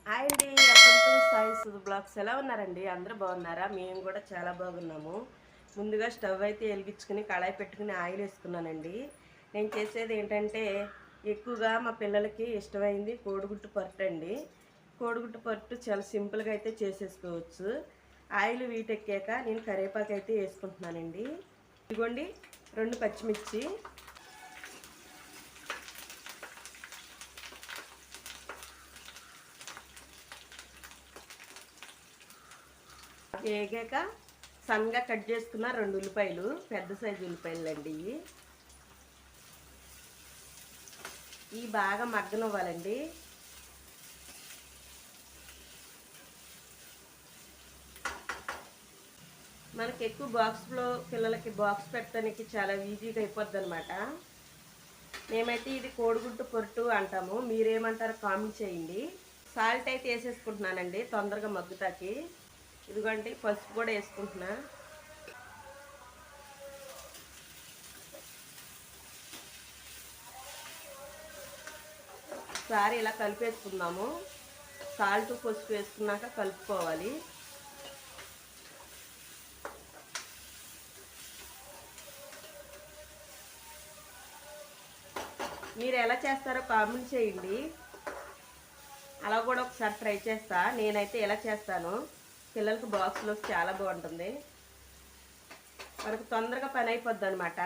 Hi అండి, welcome to Sai సుధు blogs. ఎలా ఉన్నారండి? అందరూ బాగున్నారా? మేము కూడా చాలా బాగున్నాము. ముందుగా స్టవ్ అయితే వెలిగించుకుని కళాయి పెట్టుకుని ఆయిల్ వేసుకున్నానండి. నేను చేసేది ఏంటంటే ఎక్కువగా మా పిల్లలకి ఇష్టమైంది కోడిగుడ్డు పట్టు అండి. కోడిగుడ్డు పట్టు చాలా సింపుల్గా అయితే చేసేసుకోవచ్చు. ఆయిల్ వీటెక్కాక నేను కరివేపాకు అయితే వేసుకుంటున్నానండి. ఇదిగోండి 2 పచ్చిమిర్చి, వేగాక సన్నగా కట్ చేసుకున్న 2 ఉల్లిపాయలు, పెద్ద సైజు ఉల్లిపాయలు అండి. ఇవి బాగా మగ్గనివ్వాలండి. మనకి ఎక్కువ బాక్స్లో పిల్లలకి బాక్స్ పెట్టడానికి చాలా ఈజీగా అయిపోద్ది అనమాట. మేమైతే ఇది కోడిగుడ్డు పొట్టు అంటాము, మీరేమంటారో కామెంట్ చేయండి. సాల్ట్ అయితే వేసేసుకుంటున్నానండి తొందరగా మగ్గుతాకి. ఇదిగోండి పసుపు కూడా వేసుకుంటున్నా. ఒకసారి ఇలా కలిపేసుకుందాము. సాల్ట్ పసుపు వేసుకున్నాక కలుపుకోవాలి. మీరు ఎలా చేస్తారో కామెంట్ చేయండి. అలా కూడా ఒకసారి ట్రై చేస్తా. నేనైతే ఎలా చేస్తాను, పిల్లలకి బాక్స్లో చాలా బాగుంటుంది. మనకు తొందరగా పని అయిపోద్ది అనమాట.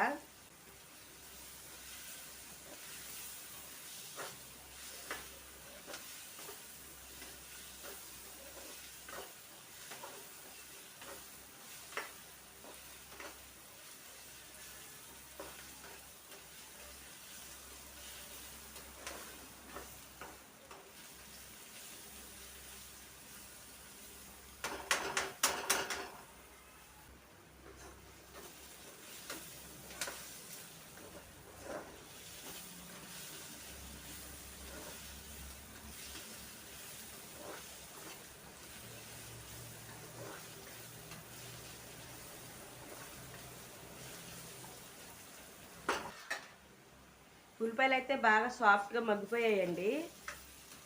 ఉల్లిపాయలు అయితే బాగా సాఫ్ట్గా మగ్గిపోయాయండి.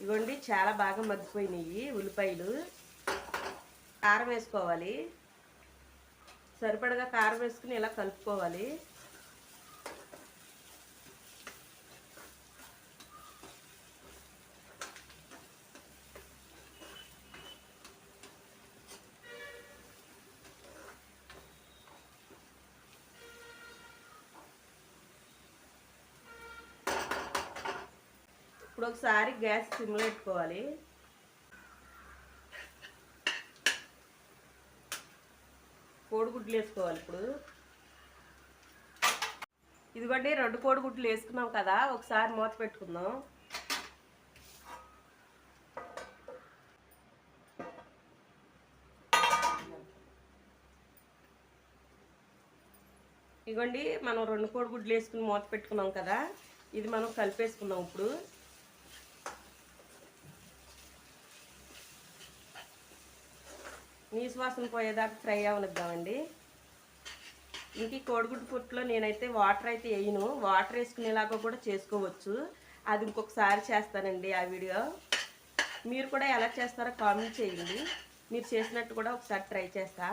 ఇవ్వండి చాలా బాగా మగ్గిపోయినాయి ఉల్లిపాయలు. కారం వేసుకోవాలి. సరిపడగా కారం వేసుకుని ఇలా కలుపుకోవాలి. ఇప్పుడు ఒకసారి గ్యాస్ సిమ్లో పెట్టుకోవాలి. కోడిగుడ్లు వేసుకోవాలి. ఇప్పుడు ఇదిగోండి 2 కోడిగుడ్లు వేసుకున్నాం కదా, ఒకసారి మూత పెట్టుకుందాం. ఇదిగోండి మనం 2 కోడిగుడ్లు వేసుకుని మూత పెట్టుకున్నాం కదా, ఇది మనం కలిపేసుకున్నాం. ఇప్పుడు నీసు వాసన పోయేదాకా ఫ్రై అవనిద్దామండి. ఇంక కోడిగుడ్డు పుట్టులో నేనైతే వాటర్ అయితే వేయను, వాటర్ వేసుకునేలాగా కూడా చేసుకోవచ్చు. అది ఇంకొకసారి చేస్తానండి ఆ వీడియో. మీరు కూడా ఎలా చేస్తారో కామెంట్ చేయండి. మీరు చేసినట్టు కూడా ఒకసారి ట్రై చేస్తా.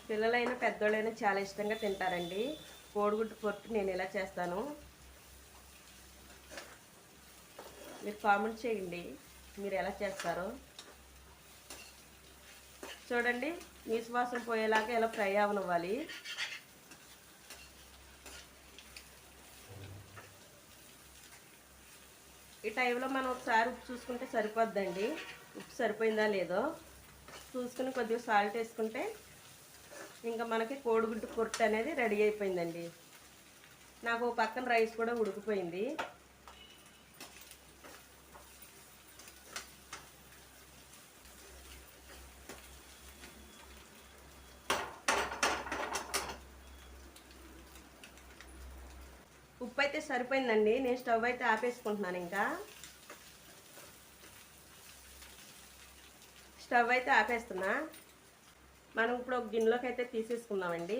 పిల్లలైనా పెద్దోళ్ళైనా చాలా ఇష్టంగా తింటారండి కోడిగుడ్డు పొట్టు. నేను ఎలా చేస్తాను మీరు కామెంట్ చేయండి, మీరు ఎలా చేస్తారో. చూడండి నీసు వాసన పోయేలాగా ఇలా ఫ్రై అవనివ్వాలి. ఈ టైంలో మనం ఒకసారి ఉప్పు చూసుకుంటే సరిపోద్దండి. ఉప్పు సరిపోయిందా లేదో చూసుకుని కొద్దిగా సాల్ట్ వేసుకుంటే ఇంకా మనకి కోడిగుడ్డు పొట్టు అనేది రెడీ అయిపోయిందండి. నాకు పక్కన రైస్ కూడా ఉడికిపోయింది. ఉప్పు అయితే సరిపోయిందండి. నేను స్టవ్ అయితే ఆపేసుకుంటున్నాను. ఇంకా స్టవ్ అయితే ఆపేస్తున్నా. మనం ఇప్పుడు ఒక గిన్నెలోకి అయితే తీసేసుకుందామండి.